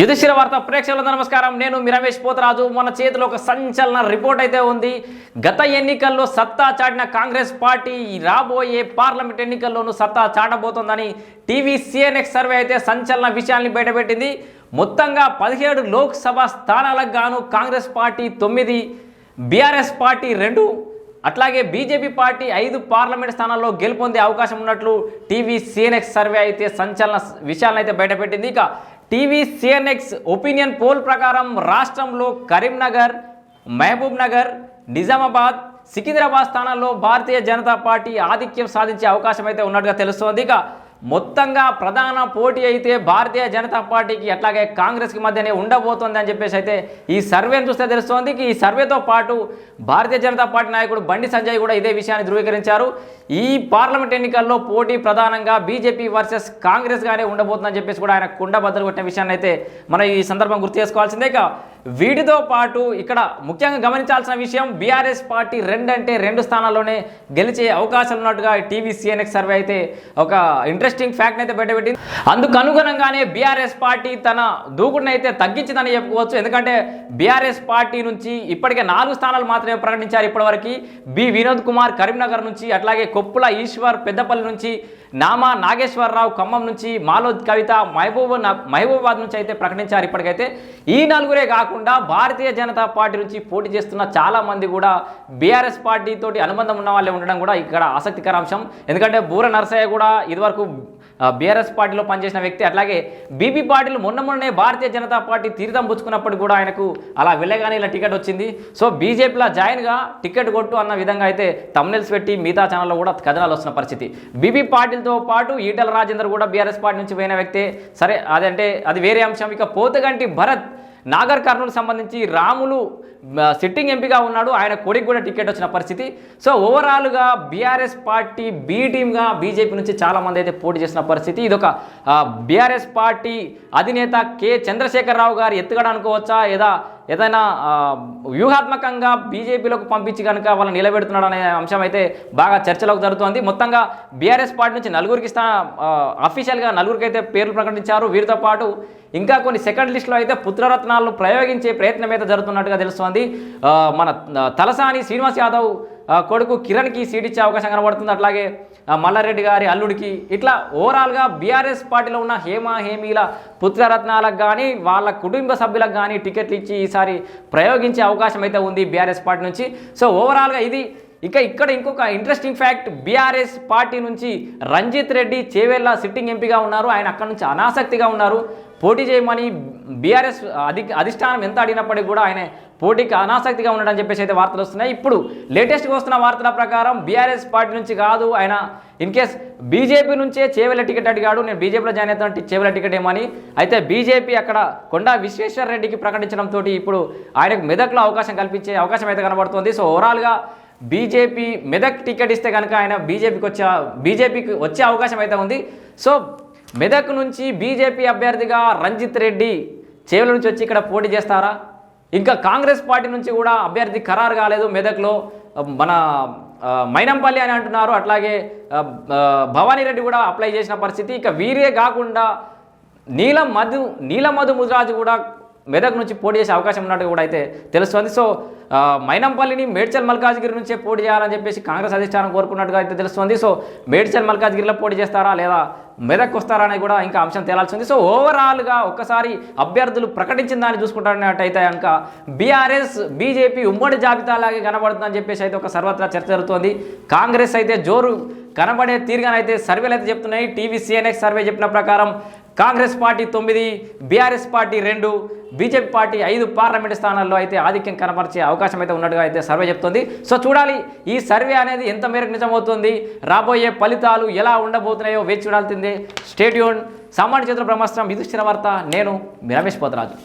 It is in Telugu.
యుధిష్ఠిర వార్త ప్రేక్షకులకు నమస్కారం. నేను మీ రమేష్ పోతరాజు. మన చేతిలో ఒక సంచలన రిపోర్ట్ అయితే ఉంది. గత ఎన్నికల్లో సత్తా చాటిన కాంగ్రెస్ పార్టీ రాబోయే పార్లమెంట్ ఎన్నికల్లోనూ సత్తా చాటబోతోందని టీవీ సిఎన్ఎక్స్ సర్వే అయితే సంచలన విషయాన్ని బయటపెట్టింది. మొత్తంగా 17 లోక్సభ స్థానాలకు గాను కాంగ్రెస్ పార్టీ 9, బీఆర్ఎస్ పార్టీ 2, అట్లాగే బీజేపీ పార్టీ 5 పార్లమెంట్ స్థానాల్లో గెలుపొందే అవకాశం ఉన్నట్లు టీవీ సిఎన్ఎక్స్ సర్వే అయితే సంచలన విషయాలను అయితే బయటపెట్టింది. ఇక టీవీ సిఎన్ఎక్స్ ఒపీనియన్ పోల్ ప్రకారం రాష్ట్రంలో కరీంనగర్, మహబూబ్ నగర్, నిజామాబాద్, సికింద్రాబాద్ స్థానాల్లో భారతీయ జనతా పార్టీ ఆధిక్యం సాధించే అవకాశం అయితే ఉన్నట్టుగా తెలుస్తోంది. ఇక మొత్తంగా ప్రధాన పోటీ అయితే భారతీయ జనతా పార్టీకి అట్లాగే కాంగ్రెస్కి మధ్యనే ఉండబోతోంది అని చెప్పేసి అయితే ఈ సర్వేను చూస్తే తెలుస్తోంది. ఈ సర్వేతో పాటు భారతీయ జనతా పార్టీ నాయకుడు బండి సంజయ్ కూడా ఇదే విషయాన్ని ధృవీకరించారు. ఈ పార్లమెంట్ ఎన్నికల్లో పోటీ ప్రధానంగా బీజేపీ వర్సెస్ కాంగ్రెస్గానే ఉండబోతుందని చెప్పేసి కూడా ఆయన కుండబద్దలు కొట్టిన విషయాన్ని అయితే మనం ఈ సందర్భం గుర్తు చేసుకోవాల్సిందే. ఇక వీటితో పాటు ఇక్కడ ముఖ్యంగా గమనించాల్సిన విషయం, బీఆర్ఎస్ పార్టీ 2 అంటే 2 స్థానాల్లోనే గెలిచే అవకాశం ఉన్నట్టుగా టీవీ సిఎన్ఎక్స్ సర్వే అయితే ఒక ఇంట్రెస్టింగ్ ఫ్యాక్ట్ అయితే బయటపెట్టింది. అందుకు అనుగుణంగానే బీఆర్ఎస్ పార్టీ తన దూకుడుని అయితే తగ్గించిందని చెప్పుకోవచ్చు. ఎందుకంటే బీఆర్ఎస్ పార్టీ నుంచి ఇప్పటికే 4 స్థానాలు మాత్రమే ప్రకటించారు ఇప్పటివరకు. బి వినోద్ కుమార్ కరీంనగర్ నుంచి, అట్లాగే కొప్పుల ఈశ్వర్ పెద్దపల్లి నుంచి, నామా నాగేశ్వరరావు ఖమ్మం నుంచి, మాలోద్ కవిత మహబూబాబాద్ నుంచి అయితే ప్రకటించారు ఇప్పటికైతే. ఈ నలుగురే కాకుండా భారతీయ జనతా పార్టీ నుంచి పోటీ చేస్తున్న చాలామంది కూడా బీఆర్ఎస్ పార్టీ తోటి అనుబంధం ఉన్న వాళ్ళే ఉండడం కూడా ఇక్కడ ఆసక్తికర అంశం. ఎందుకంటే బూర నరసయ్య కూడా ఇదివరకు బీఆర్ఎస్ పార్టీలో పనిచేసిన వ్యక్తి. అట్లాగే బీపీ పార్టీలు మొన్ననే భారతీయ జనతా పార్టీ తీర్థం పుచ్చుకున్నప్పుడు కూడా ఆయనకు అలా వెళ్ళగానే ఇలా టికెట్ వచ్చింది. సో బీజేపీలో జాయిన్గా టికెట్ కొట్టు అన్న విధంగా అయితే తమ్నెల్స్ పెట్టి మిగతా ఛానల్లో కూడా కథనాలు వస్తున్న పరిస్థితి. బీపీ పార్టీలతో పాటు ఈటల రాజేందర్ కూడా బీఆర్ఎస్ పార్టీ నుంచి పోయిన వ్యక్తే. సరే అదంటే అది వేరే అంశం. ఇక పోతుగంటి భరత్ నాగర్ కర్నూలు సంబంధించి రాములు సిట్టింగ్ ఎంపీగా ఉన్నాడు. ఆయన కొడుకు కూడా టికెట్ వచ్చిన పరిస్థితి. సో ఓవరాల్గా బీఆర్ఎస్ పార్టీ బి టీమ్గా బీజేపీ నుంచి చాలామంది అయితే పోటీ చేసిన పరిస్థితి. ఇదొక బీఆర్ఎస్ పార్టీ అధినేత కె చంద్రశేఖరరావు గారు ఎత్తుగడ అనుకోవచ్చా, ఏదైనా వ్యూహాత్మకంగా బీజేపీలోకి పంపించి కనుక వాళ్ళని నిలబెడుతున్నాడు అనే అంశం అయితే బాగా చర్చలోకి జరుగుతోంది. మొత్తంగా బీఆర్ఎస్ పార్టీ నుంచి నలుగురికి అఫీషియల్గా నలుగురికి అయితే పేర్లు ప్రకటించారు. వీరితో పాటు ఇంకా కొన్ని సెకండ్ లిస్టులో అయితే పుత్రరత్నాలను ప్రయోగించే ప్రయత్నం అయితే జరుగుతున్నట్టుగా తెలుస్తోంది. మన తలసాని శ్రీనివాస్ యాదవ్ కొడుకు కిరణ్కి సీట్ ఇచ్చే అవకాశం కనబడుతుంది. అట్లాగే మల్లారెడ్డి గారి అల్లుడికి, ఇట్లా ఓవరాల్గా బీఆర్ఎస్ పార్టీలో ఉన్న హేమీల పుత్రరత్నాలకు కానీ వాళ్ళ కుటుంబ సభ్యులకు కానీ టికెట్లు ఇచ్చి ఈసారి ప్రయోగించే అవకాశం అయితే ఉంది బీఆర్ఎస్ పార్టీ నుంచి. సో ఓవరాల్గా ఇది. ఇక్కడ ఇంకొక ఇంట్రెస్టింగ్ ఫ్యాక్ట్, బీఆర్ఎస్ పార్టీ నుంచి రంజిత్ రెడ్డి చేవెళ్ళ సిట్టింగ్ ఎంపీగా ఉన్నారు. ఆయన అక్కడి నుంచి అనాసక్తిగా ఉన్నారు. పోటీ చేయమని బీఆర్ఎస్ అధిష్టానం ఎంత అడిగినప్పటికీ కూడా ఆయన పోటీకి అనాసక్తిగా ఉన్నాడని చెప్పేసి అయితే వార్తలు వస్తున్నాయి. ఇప్పుడు లేటెస్ట్గా వస్తున్న వార్తల ప్రకారం బీఆర్ఎస్ పార్టీ నుంచి కాదు, ఆయన ఇన్కేస్ బీజేపీ నుంచే చేవెళ్ళ టికెట్ అడిగాడు. నేను బీజేపీలో జాయిన్ అవుతాను, చేవెళ్ళ టికెట్ ఏమని. అయితే బీజేపీ అక్కడ కొండా విశ్వేశ్వర రెడ్డికి ప్రకటించడంతో ఇప్పుడు ఆయనకు మెదక్లో అవకాశం కల్పించే అవకాశం అయితే కనబడుతుంది. సో ఓవరాల్గా బీజేపీ మెదక్ టికెట్ ఇస్తే కనుక ఆయన బీజేపీకి వచ్చే అవకాశం అయితే ఉంది. సో మెదక్ నుంచి బీజేపీ అభ్యర్థిగా రంజిత్ రెడ్డి చేవెళ్ళ నుంచి వచ్చి ఇక్కడ పోటీ చేస్తారా? ఇంకా కాంగ్రెస్ పార్టీ నుంచి కూడా అభ్యర్థి ఖరారు కాలేదు. మెదక్లో మన మైనంపల్లి అని అంటున్నారు. అట్లాగే భవానీ రెడ్డి కూడా అప్లై చేసిన పరిస్థితి. ఇక వీరే కాకుండా నీలమధు ముదిరాజు కూడా మెదక్ నుంచి పోటీ చేసే అవకాశం ఉన్నట్టు కూడా అయితే తెలుస్తుంది. సో మైనంపల్లిని మేడ్చల్ మల్కాజ్గిరి నుంచే పోటీ చేయాలని చెప్పేసి కాంగ్రెస్ అధిష్టానం కోరుకున్నట్టుగా అయితే తెలుస్తుంది. సో మేడ్చల్ మల్కాజ్గిరిలో పోటీ చేస్తారా లేదా మెదక్ వస్తారా అనేది కూడా ఇంకా అంశం తేలాల్సి ఉంది. సో ఓవరాల్గా ఒక్కసారి అభ్యర్థులు ప్రకటించిన దాన్ని చూసుకుంటున్నట్టయితే కనుక బీఆర్ఎస్ బీజేపీ ఉమ్మడి జాబితాలాగే కనబడుతుందని చెప్పేసి అయితే ఒక సర్వత్రా చర్చ జరుగుతోంది. కాంగ్రెస్ అయితే జోరు కనబడే తీరుగానైతే సర్వేలు అయితే చెప్తున్నాయి. టీవీ సిఎన్ఎక్స్ సర్వే చెప్పిన ప్రకారం Congress party 9, BRS party 2, BJP party 5 parliament స్థానాల్లో అయితే ఆధిక్యం కనపరిచే అవకాశం అయితే ఉన్నట్టుగా అయితే సర్వే చెప్తుంది. సో చూడాలి ఈ సర్వే అనేది ఎంత మేరకు నిజమవుతుంది, రాబోయే ఫలితాలు ఎలా ఉండబోతున్నాయో వేచి చూడాల్సిందే. Stay tuned. సామాన్య చేతుల బ్రహ్మాస్త్రం, యుధిష్ఠిర వార్త. నేను మీ రమేష్ పోతరాజు.